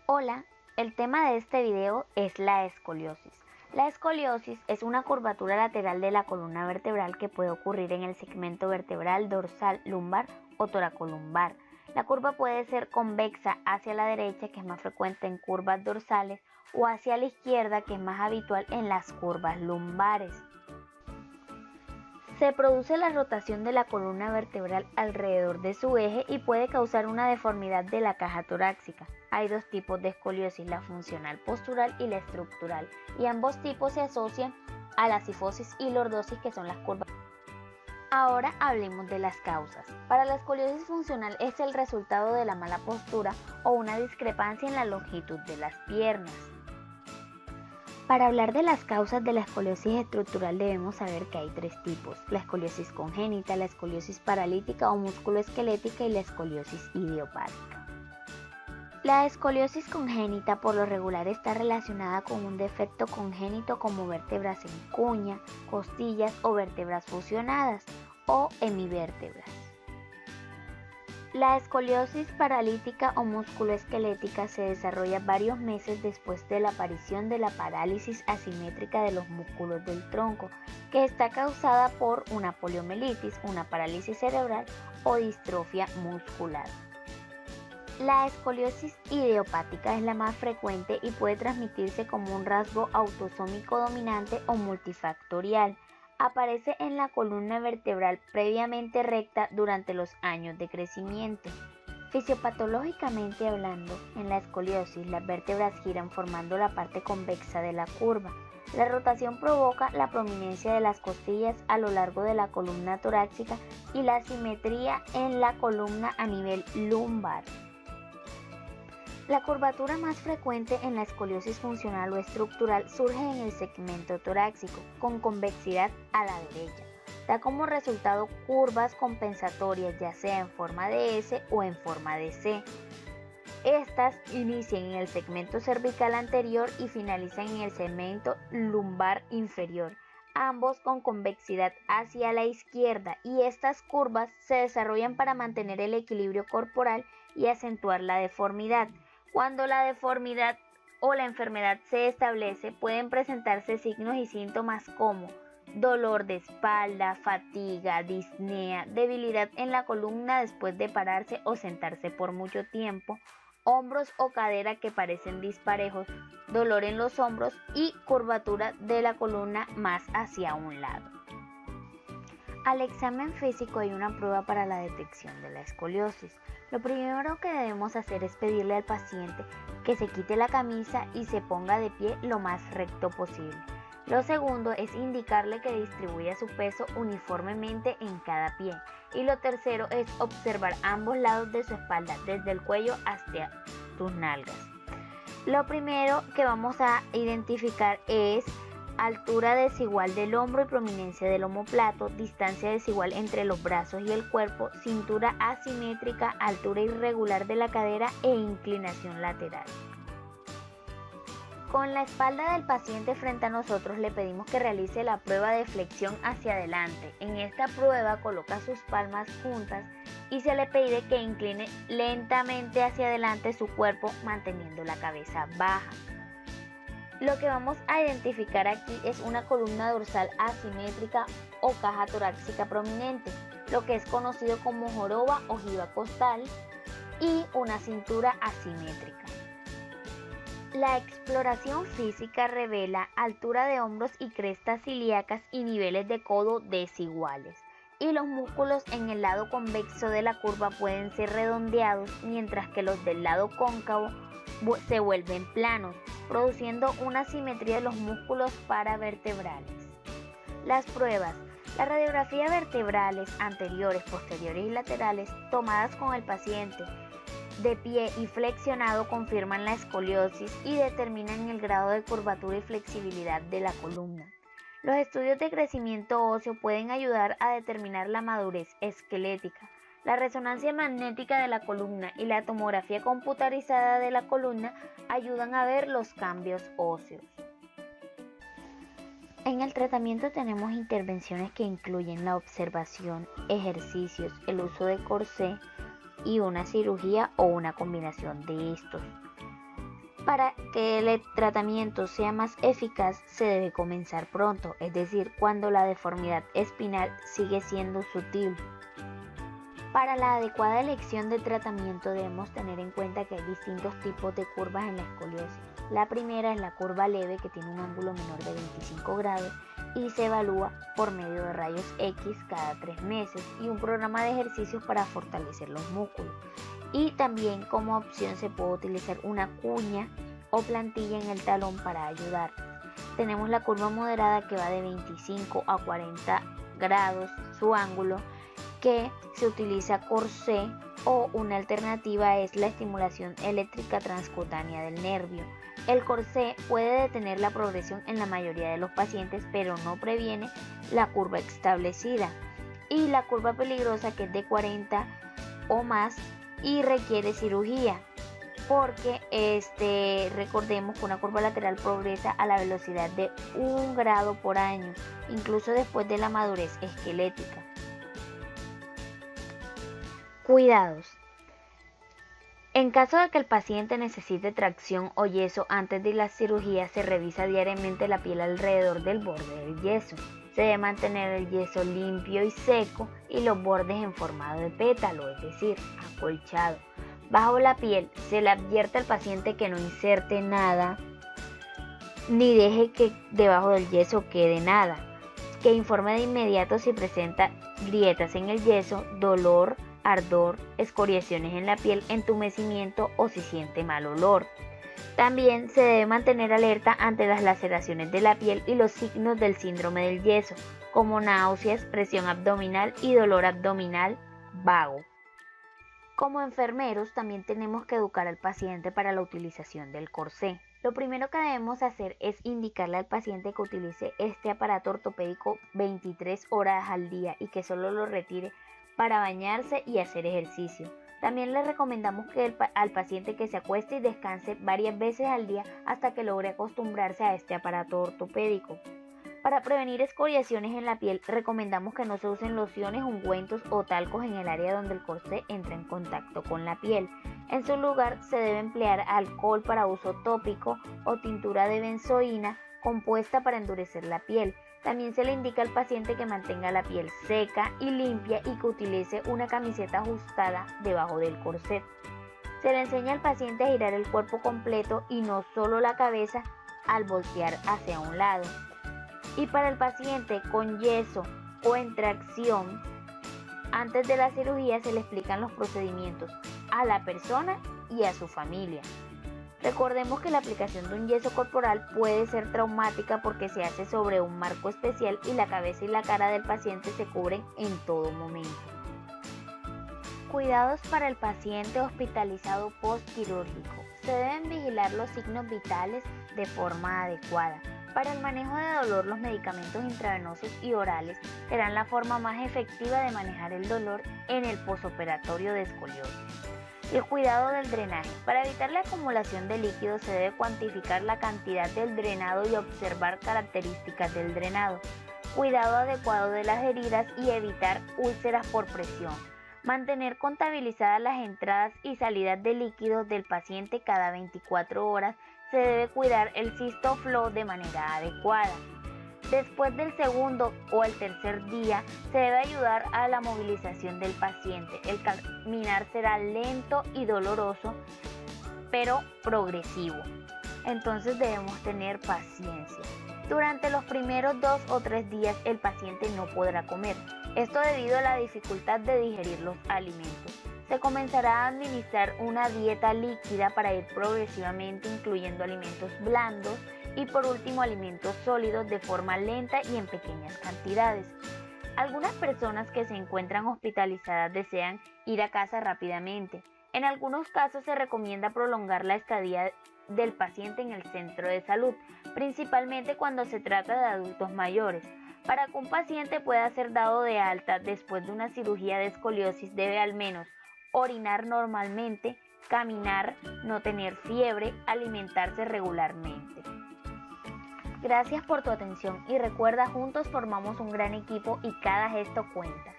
Hola, el tema de este video es la escoliosis. La escoliosis es una curvatura lateral de la columna vertebral que puede ocurrir en el segmento vertebral dorsal, lumbar o toracolumbar. La curva puede ser convexa hacia la derecha, que es más frecuente en curvas dorsales, o hacia la izquierda, que es más habitual en las curvas lumbares. Se produce la rotación de la columna vertebral alrededor de su eje y puede causar una deformidad de la caja torácica. Hay dos tipos de escoliosis, la funcional postural y la estructural, y ambos tipos se asocian a la cifosis y lordosis, que son las curvas. Ahora hablemos de las causas. Para la escoliosis funcional es el resultado de la mala postura o una discrepancia en la longitud de las piernas. Para hablar de las causas de la escoliosis estructural debemos saber que hay tres tipos: la escoliosis congénita, la escoliosis paralítica o musculoesquelética y la escoliosis idiopática. La escoliosis congénita por lo regular está relacionada con un defecto congénito como vértebras en cuña, costillas o vértebras fusionadas o hemivértebras. La escoliosis paralítica o musculoesquelética se desarrolla varios meses después de la aparición de la parálisis asimétrica de los músculos del tronco, que está causada por una poliomielitis, una parálisis cerebral o distrofia muscular. La escoliosis idiopática es la más frecuente y puede transmitirse como un rasgo autosómico dominante o multifactorial. Aparece en la columna vertebral previamente recta durante los años de crecimiento. Fisiopatológicamente hablando, en la escoliosis las vértebras giran formando la parte convexa de la curva. La rotación provoca la prominencia de las costillas a lo largo de la columna torácica y la asimetría en la columna a nivel lumbar. La curvatura más frecuente en la escoliosis funcional o estructural surge en el segmento torácico, con convexidad a la derecha. Da como resultado curvas compensatorias, ya sea en forma de S o en forma de C. Estas inician en el segmento cervical anterior y finalizan en el segmento lumbar inferior, ambos con convexidad hacia la izquierda, y estas curvas se desarrollan para mantener el equilibrio corporal y acentuar la deformidad. Cuando la deformidad o la enfermedad se establece, pueden presentarse signos y síntomas como dolor de espalda, fatiga, disnea, debilidad en la columna después de pararse o sentarse por mucho tiempo, hombros o cadera que parecen disparejos, dolor en los hombros y curvatura de la columna más hacia un lado. Al examen físico hay una prueba para la detección de la escoliosis. Lo primero que debemos hacer es pedirle al paciente que se quite la camisa y se ponga de pie lo más recto posible. Lo segundo es indicarle que distribuya su peso uniformemente en cada pie. Y lo tercero es observar ambos lados de su espalda, desde el cuello hasta sus nalgas. Lo primero que vamos a identificar es altura desigual del hombro y prominencia del omóplato, distancia desigual entre los brazos y el cuerpo, cintura asimétrica, altura irregular de la cadera e inclinación lateral. Con la espalda del paciente frente a nosotros le pedimos que realice la prueba de flexión hacia adelante. En esta prueba coloca sus palmas juntas y se le pide que incline lentamente hacia adelante su cuerpo manteniendo la cabeza baja. Lo que vamos a identificar aquí es una columna dorsal asimétrica o caja torácica prominente, lo que es conocido como joroba o jiba costal, y una cintura asimétrica. La exploración física revela altura de hombros y crestas ilíacas y niveles de codo desiguales, y los músculos en el lado convexo de la curva pueden ser redondeados, mientras que los del lado cóncavo se vuelven planos, produciendo una simetría de los músculos paravertebrales. Las pruebas: la radiografía vertebrales anteriores, posteriores y laterales tomadas con el paciente de pie y flexionado confirman la escoliosis y determinan el grado de curvatura y flexibilidad de la columna. Los estudios de crecimiento óseo pueden ayudar a determinar la madurez esquelética. La resonancia magnética de la columna y la tomografía computarizada de la columna ayudan a ver los cambios óseos. En el tratamiento tenemos intervenciones que incluyen la observación, ejercicios, el uso de corsé y una cirugía o una combinación de estos. Para que el tratamiento sea más eficaz, se debe comenzar pronto, es decir, cuando la deformidad espinal sigue siendo sutil. Para la adecuada elección de tratamiento debemos tener en cuenta que hay distintos tipos de curvas en la escoliosis. La primera es la curva leve, que tiene un ángulo menor de 25 grados y se evalúa por medio de rayos X cada 3 meses y un programa de ejercicios para fortalecer los músculos. Y también como opción se puede utilizar una cuña o plantilla en el talón para ayudar. Tenemos la curva moderada, que va de 25 a 40 grados su ángulo, que se utiliza corsé, o una alternativa es la estimulación eléctrica transcutánea del nervio. El corsé puede detener la progresión en la mayoría de los pacientes, pero no previene la curva establecida. Y la curva peligrosa, que es de 40 o más y requiere cirugía, porque recordemos que una curva lateral progresa a la velocidad de 1 grado por año, incluso después de la madurez esquelética. Cuidados. En caso de que el paciente necesite tracción o yeso antes de la cirugía, se revisa diariamente la piel alrededor del borde del yeso. Se debe mantener el yeso limpio y seco y los bordes en formato de pétalo, es decir, acolchado. Bajo la piel se le advierte al paciente que no inserte nada ni deje que debajo del yeso quede nada, que informe de inmediato si presenta grietas en el yeso, dolor, ardor, escoriaciones en la piel, entumecimiento o si siente mal olor. También se debe mantener alerta ante las laceraciones de la piel y los signos del síndrome del yeso, como náuseas, presión abdominal y dolor abdominal vago. Como enfermeros también tenemos que educar al paciente para la utilización del corsé. Lo primero que debemos hacer es indicarle al paciente que utilice este aparato ortopédico 23 horas al día y que solo lo retire para bañarse y hacer ejercicio. También le recomendamos al paciente que se acueste y descanse varias veces al día hasta que logre acostumbrarse a este aparato ortopédico. Para prevenir escoriaciones en la piel, recomendamos que no se usen lociones, ungüentos o talcos en el área donde el corsé entra en contacto con la piel. En su lugar, se debe emplear alcohol para uso tópico o tintura de benzoína compuesta para endurecer la piel. También se le indica al paciente que mantenga la piel seca y limpia y que utilice una camiseta ajustada debajo del corset. Se le enseña al paciente a girar el cuerpo completo y no solo la cabeza al voltear hacia un lado. Y para el paciente con yeso o en tracción, antes de la cirugía se le explican los procedimientos a la persona y a su familia. Recordemos que la aplicación de un yeso corporal puede ser traumática porque se hace sobre un marco especial y la cabeza y la cara del paciente se cubren en todo momento. Cuidados para el paciente hospitalizado postquirúrgico. Se deben vigilar los signos vitales de forma adecuada. Para el manejo de dolor, los medicamentos intravenosos y orales serán la forma más efectiva de manejar el dolor en el posoperatorio de escoliosis. El cuidado del drenaje. Para evitar la acumulación de líquidos se debe cuantificar la cantidad del drenado y observar características del drenado. Cuidado adecuado de las heridas y evitar úlceras por presión. Mantener contabilizadas las entradas y salidas de líquidos del paciente cada 24 horas. Se debe cuidar el Cystoflow de manera adecuada. Después del segundo o el tercer día, se debe ayudar a la movilización del paciente. El caminar será lento y doloroso, pero progresivo. Entonces debemos tener paciencia. Durante los primeros 2 o 3 días, el paciente no podrá comer. Esto debido a la dificultad de digerir los alimentos. Se comenzará a administrar una dieta líquida para ir progresivamente incluyendo alimentos blandos y por último alimentos sólidos de forma lenta y en pequeñas cantidades. Algunas personas que se encuentran hospitalizadas desean ir a casa rápidamente. En algunos casos se recomienda prolongar la estadía del paciente en el centro de salud, principalmente cuando se trata de adultos mayores. Para que un paciente pueda ser dado de alta después de una cirugía de escoliosis debe al menos orinar normalmente, caminar, no tener fiebre, alimentarse regularmente. Gracias por tu atención y recuerda, juntos formamos un gran equipo y cada gesto cuenta.